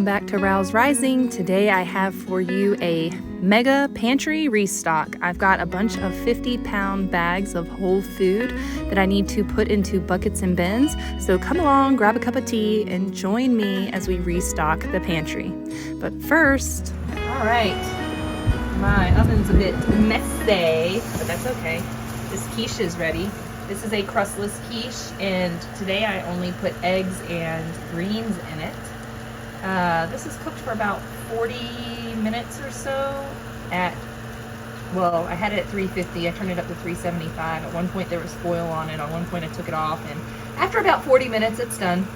welcome back to Rouse Rising. Today I have for you a mega pantry restock. I've got a bunch of 50-pound bags of whole food that I need to put into buckets and bins. So come along, grab a cup of tea, and join me as we restock the pantry. But first, all right, my oven's a bit messy, but that's okay. This quiche is ready. This is a crustless quiche, and today I only put eggs and greens in it. This is cooked for about 40 minutes or so I had it at 350. I turned it up to 375. At one point there was foil on it. At one point I took it off, and after about 40 minutes it's done.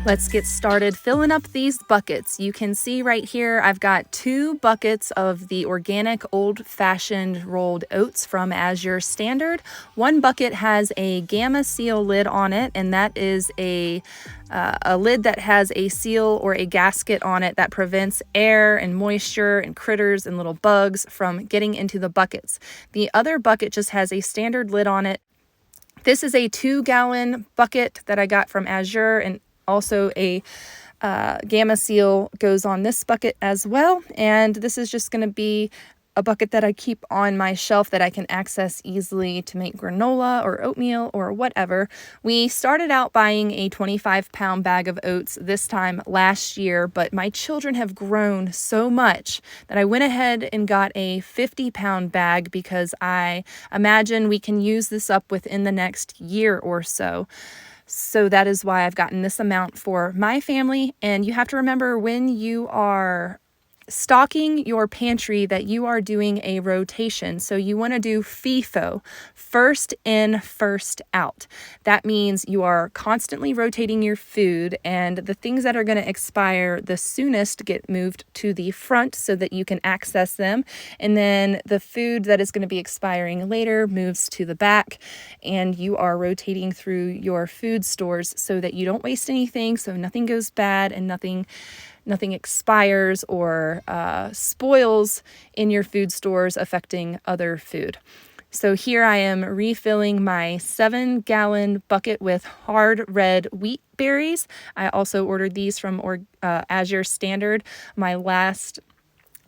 Let's get started filling up these buckets. You can see right here, I've got 2 buckets of the organic old-fashioned rolled oats from Azure Standard. One bucket has a Gamma Seal lid on it, and that is a lid that has a seal or a gasket on it that prevents air and moisture and critters and little bugs from getting into the buckets. The other bucket just has a standard lid on it. This is a 2-gallon bucket that I got from Azure, and also a Gamma Seal goes on this bucket as well. And this is just going to be a bucket that I keep on my shelf that I can access easily to make granola or oatmeal or whatever. We started out buying a 25-pound bag of oats this time last year, but my children have grown so much that I went ahead and got a 50-pound bag because I imagine we can use this up within the next year or so. So that is why I've gotten this amount for my family. And you have to remember, when you are stocking your pantry, that you are doing a rotation. So you want to do FIFO, first in, first out. That means you are constantly rotating your food, and the things that are going to expire the soonest get moved to the front so that you can access them. And then the food that is going to be expiring later moves to the back, and you are rotating through your food stores so that you don't waste anything, so nothing goes bad and nothing expires or spoils in your food stores, affecting other food. So here I am refilling my 7-gallon bucket with hard red wheat berries. I also ordered these from Azure Standard.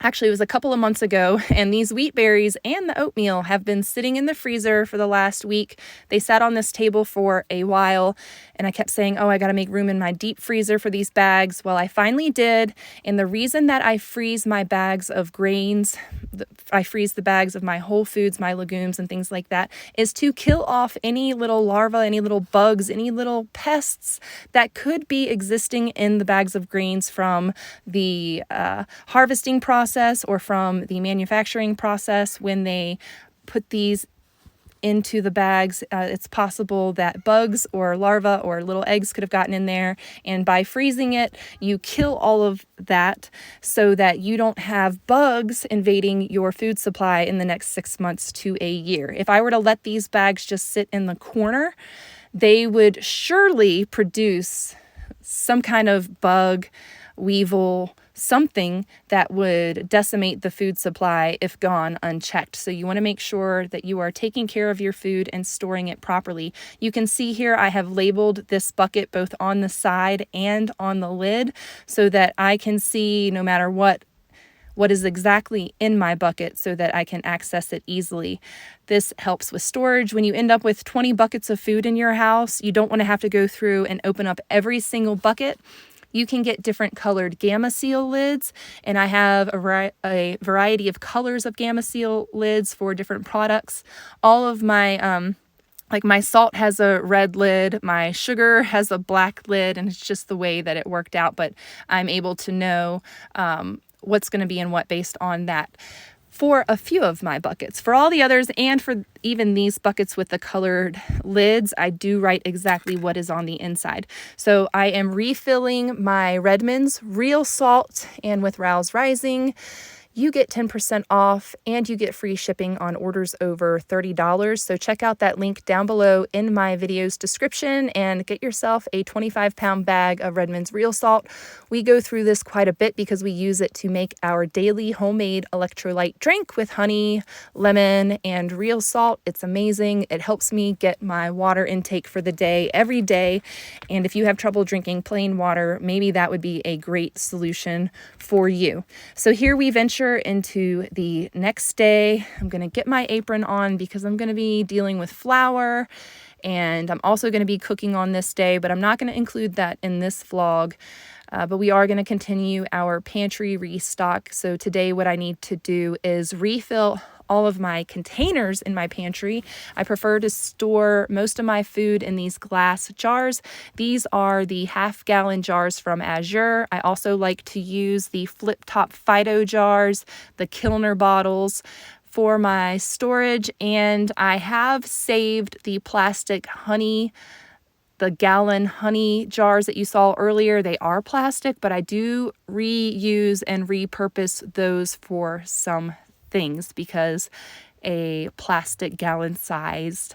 Actually, it was a couple of months ago, and these wheat berries and the oatmeal have been sitting in the freezer for the last week. They sat on this table for a while, and I kept saying, I got to make room in my deep freezer for these bags. Well, I finally did, and the reason that I freeze my bags of grains, I freeze the bags of my whole foods, my legumes, and things like that, is to kill off any little larvae, any little bugs, any little pests that could be existing in the bags of grains from the harvesting process or from the manufacturing process. When they put these into the bags, it's possible that bugs or larvae or little eggs could have gotten in there, and by freezing it, you kill all of that so that you don't have bugs invading your food supply in the next 6 months to a year. If I were to let these bags just sit in the corner, they would surely produce some kind of bug, weevil, something that would decimate the food supply if gone unchecked. So you want to make sure that you are taking care of your food and storing it properly. You can see here I have labeled this bucket both on the side and on the lid so that I can see no matter what is exactly in my bucket so that I can access it easily. This helps with storage. When you end up with 20 buckets of food in your house, you don't want to have to go through and open up every single bucket. You can get different colored Gamma Seal lids, and I have a variety of colors of Gamma Seal lids for different products. All of my Like my salt has a red lid, my sugar has a black lid, and it's just the way that it worked out. But I'm able to know what's going to be in what based on that for a few of my buckets. For all the others, and for even these buckets with the colored lids, I do write exactly what is on the inside. So I am refilling my Redmond's real salt, and with Rouse Rising, you get 10% off and you get free shipping on orders over $30. So check out that link down below in my video's description and get yourself a 25-pound bag of Redmond's real salt. We go through this quite a bit because we use it to make our daily homemade electrolyte drink with honey, lemon, and real salt. It's amazing. It helps me get my water intake for the day every day. And if you have trouble drinking plain water, maybe that would be a great solution for you. So here we venture into the next day. I'm going to get my apron on because I'm going to be dealing with flour, and I'm also going to be cooking on this day, but I'm not going to include that in this vlog. But we are going to continue our pantry restock. So today what I need to do is refill all of my containers in my pantry. I prefer to store most of my food in these glass jars. These are the half-gallon jars from Azure. I also like to use the flip-top Fido jars, the Kilner bottles for my storage, and I have saved the plastic honey, the gallon honey jars that you saw earlier. They are plastic, but I do reuse and repurpose those for some things because a plastic gallon sized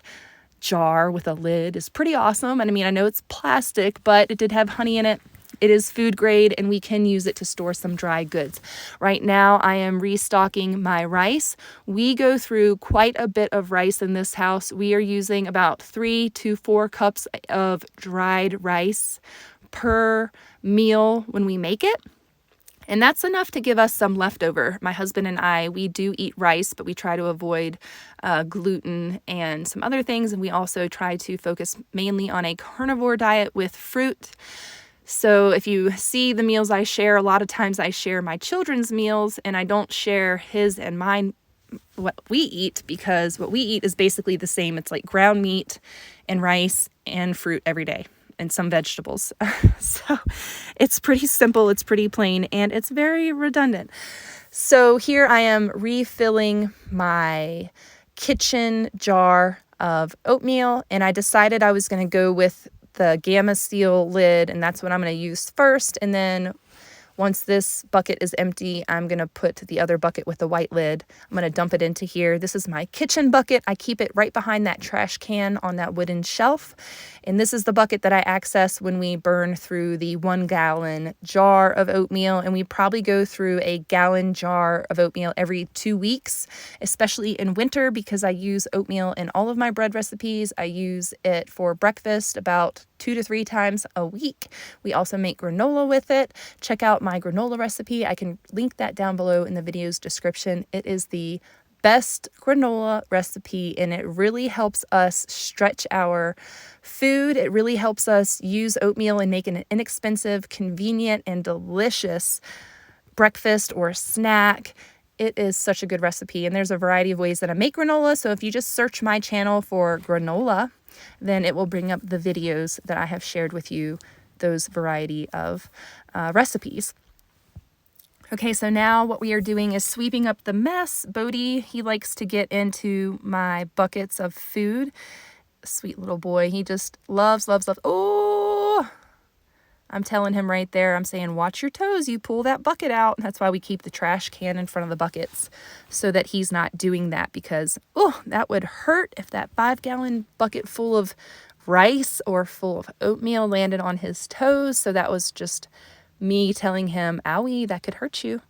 jar with a lid is pretty awesome. And I mean, I know it's plastic, but it did have honey in it. It is food grade and we can use it to store some dry goods. Right now I am restocking my rice. We go through quite a bit of rice in this house. We are using about 3 to 4 cups of dried rice per meal when we make it. And that's enough to give us some leftover. My husband and I, we do eat rice, but we try to avoid gluten and some other things. And we also try to focus mainly on a carnivore diet with fruit. So if you see the meals I share, a lot of times I share my children's meals and I don't share his and mine, what we eat, because what we eat is basically the same. It's like ground meat and rice and fruit every day, and some vegetables. So it's pretty simple, it's pretty plain, and it's very redundant. So here I am refilling my kitchen jar of oatmeal, and I decided I was going to go with the Gamma Seal lid, and that's what I'm going to use first. And then once this bucket is empty, I'm going to put the other bucket with the white lid. I'm going to dump it into here. This is my kitchen bucket. I keep it right behind that trash can on that wooden shelf. And this is the bucket that I access when we burn through the 1 gallon jar of oatmeal. And we probably go through a gallon jar of oatmeal every 2 weeks, especially in winter, because I use oatmeal in all of my bread recipes. I use it for breakfast about 2 to 3 times a week. We also make granola with it. Check out my granola recipe. I can link that down below in the video's description. It is the best granola recipe, and it really helps us stretch our food. It really helps us use oatmeal and make an inexpensive, convenient, and delicious breakfast or snack. It is such a good recipe, and there's a variety of ways that I make granola. So if you just search my channel for granola, then it will bring up the videos that I have shared with you, those variety of recipes. Okay, so now what we are doing is sweeping up the mess. Bodie, he likes to get into my buckets of food. Sweet little boy. He just loves. Oh, I'm telling him right there. I'm saying, watch your toes. You pull that bucket out. That's why we keep the trash can in front of the buckets, so that he's not doing that, because, oh, that would hurt if that 5-gallon bucket full of rice or full of oatmeal landed on his toes. So that was just me telling him, owie, that could hurt you.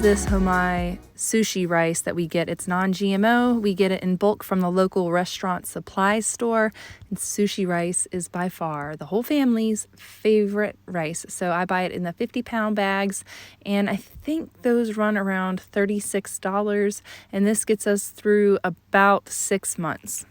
love this Homai sushi rice that we get. It's non-GMO. We get it in bulk from the local restaurant supply store. And sushi rice is by far the whole family's favorite rice. So I buy it in the 50-pound bags, and I think those run around $36. And this gets us through about 6 months.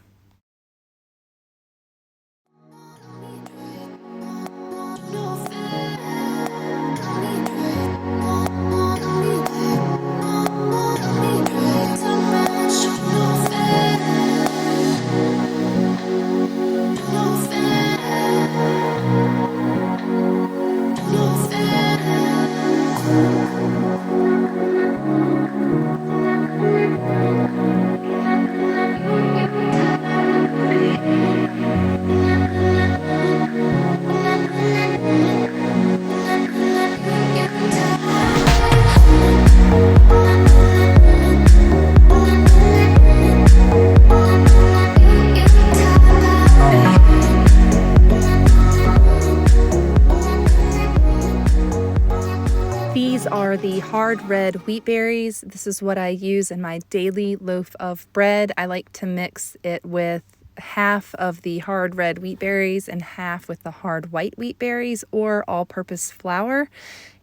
These are the hard red wheat berries. This is what I use in my daily loaf of bread. I like to mix it with half of the hard red wheat berries and half with the hard white wheat berries, or all-purpose flour.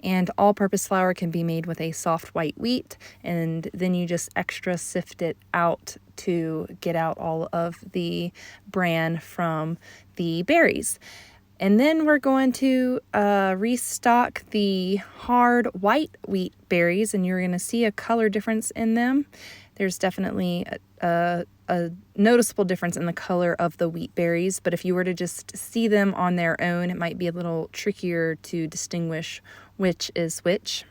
And all-purpose flour can be made with a soft white wheat, and then you just extra sift it out to get out all of the bran from the berries. And then we're going to restock the hard white wheat berries, and you're going to see a color difference in them. There's definitely a noticeable difference in the color of the wheat berries, but if you were to just see them on their own, it might be a little trickier to distinguish which is which.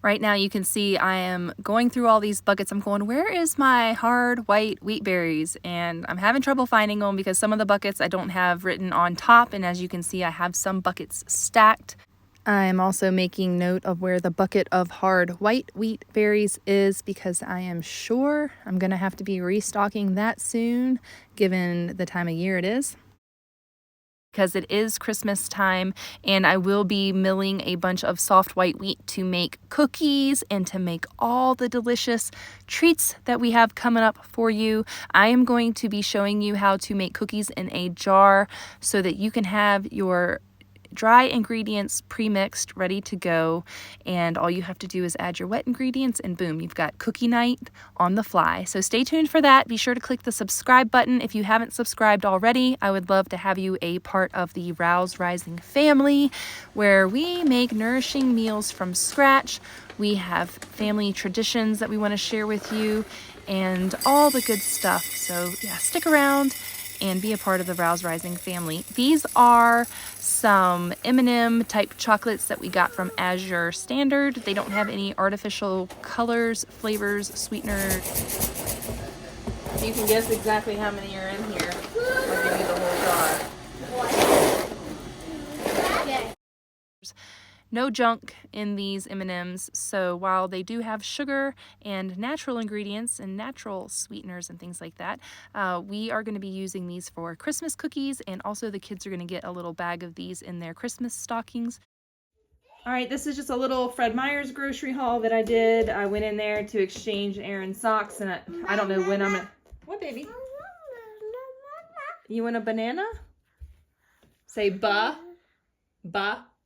Right now you can see I am going through all these buckets. I'm going, where is my hard white wheat berries? And I'm having trouble finding them because some of the buckets I don't have written on top. And as you can see, I have some buckets stacked. I'm also making note of where the bucket of hard white wheat berries is because I am sure I'm going to have to be restocking that soon, given the time of year it is. Because it is Christmas time, and I will be milling a bunch of soft white wheat to make cookies and to make all the delicious treats that we have coming up for you. I am going to be showing you how to make cookies in a jar so that you can have your dry ingredients pre-mixed, ready to go, and all you have to do is add your wet ingredients and boom, you've got cookie night on the fly. So stay tuned for that. Be sure to click the subscribe button if you haven't subscribed already. I would love to have you a part of the Rouse Rising family, where we make nourishing meals from scratch. We have family traditions that we want to share with you and all the good stuff. So yeah, stick around and be a part of the Rouse Rising family. These are some M&M type chocolates that we got from Azure Standard. They don't have any artificial colors, flavors, sweeteners. You can guess exactly how many are in here. I'll give you the whole jar. No junk in these M&Ms, so while they do have sugar and natural ingredients and natural sweeteners and things like that, we are going to be using these for Christmas cookies, and also the kids are going to get a little bag of these in their Christmas stockings. All right, this is just a little Fred Meyer's grocery haul that I did. I went in there to exchange Aaron's socks, and I don't know when I'm gonna... What, baby? You want a banana? Say ba,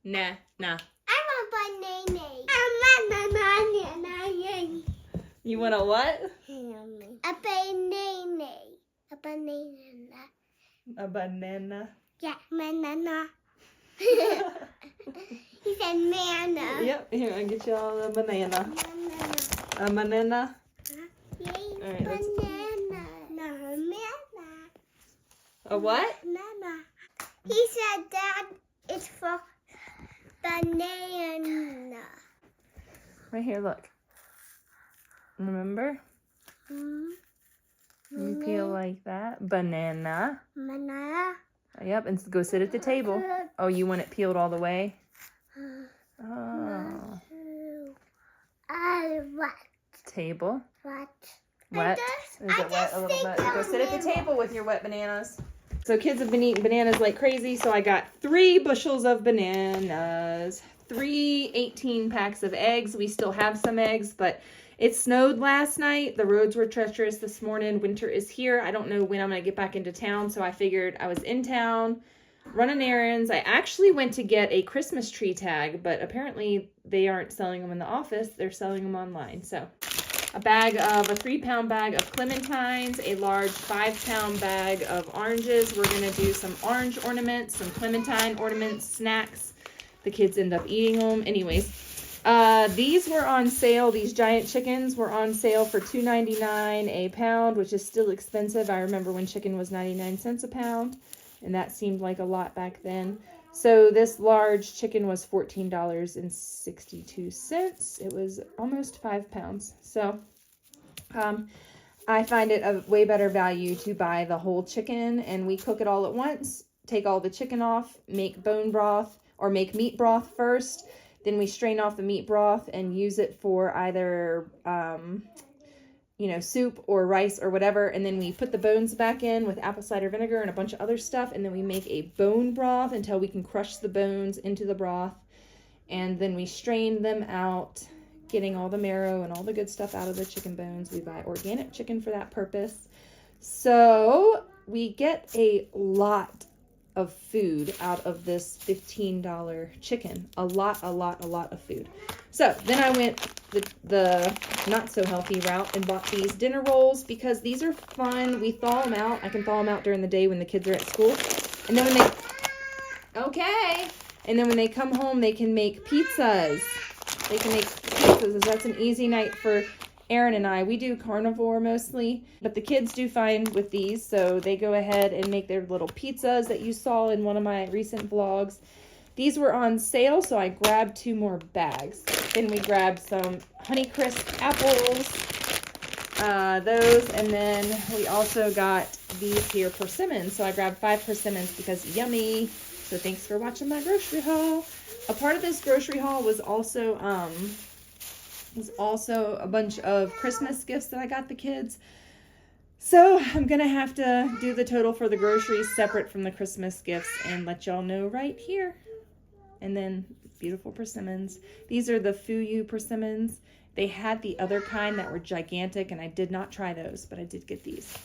na. You want a what? A banana. A banana. A banana? Yeah, banana. He said manna. Yep, here, I'll get you all a banana. A banana? Yeah, All right, let's... banana. No, manna. A what? Banana. He said that it's for banana. Right here, look. Remember? Mm. You peel like that. Banana. Banana. Yep, and go sit at the table. Oh, you want it peeled all the way? Oh. What? Table. What? Wet. Is it wet a little bit? Go sit at the table with your wet bananas. So kids have been eating bananas like crazy, so I got 3 bushels of bananas. 3 18 packs of eggs. We still have some eggs, but it snowed last night. The roads were treacherous this morning. Winter is here. I don't know when I'm going to get back into town, so I figured I was in town running errands. I actually went to get a Christmas tree tag, but apparently they aren't selling them in the office. They're selling them online. So a 3-pound bag of clementines, a large 5-pound bag of oranges. We're going to do some orange ornaments, some clementine ornaments, snacks. The kids end up eating them. Anyways, these were on sale. These giant chickens were on sale for $2.99 a pound, which is still expensive. I remember when chicken was 99 cents a pound, and that seemed like a lot back then. So this large chicken was $14.62. It was almost 5 pounds. So I find it a way better value to buy the whole chicken, and we cook it all at once. Take all the chicken off, make bone broth or make meat broth first. Then we strain off the meat broth and use it for either soup or rice or whatever, and then we put the bones back in with apple cider vinegar and a bunch of other stuff, and then we make a bone broth until we can crush the bones into the broth, and then we strain them out, getting all the marrow and all the good stuff out of the chicken bones. We buy organic chicken for that purpose. So we get a lot of food out of this $15 chicken. A lot of food. So then I went the not so healthy route and bought these dinner rolls because these are fun. We thaw them out. I can thaw them out during the day when the kids are at school. And then when they come home, they can make pizzas. That's an easy night for Aaron and I. We do carnivore mostly, but the kids do fine with these, so they go ahead and make their little pizzas that you saw in one of my recent vlogs. These were on sale, so I grabbed 2 more bags. Then we grabbed some Honeycrisp apples, those, and then we also got these here persimmons. So I grabbed 5 persimmons because yummy. So thanks for watching my grocery haul. A part of this grocery haul was also a bunch of Christmas gifts that I got the kids. So I'm going to have to do the total for the groceries separate from the Christmas gifts and let y'all know right here. And then beautiful persimmons. These are the Fuyu persimmons. They had the other kind that were gigantic, and I did not try those, but I did get these.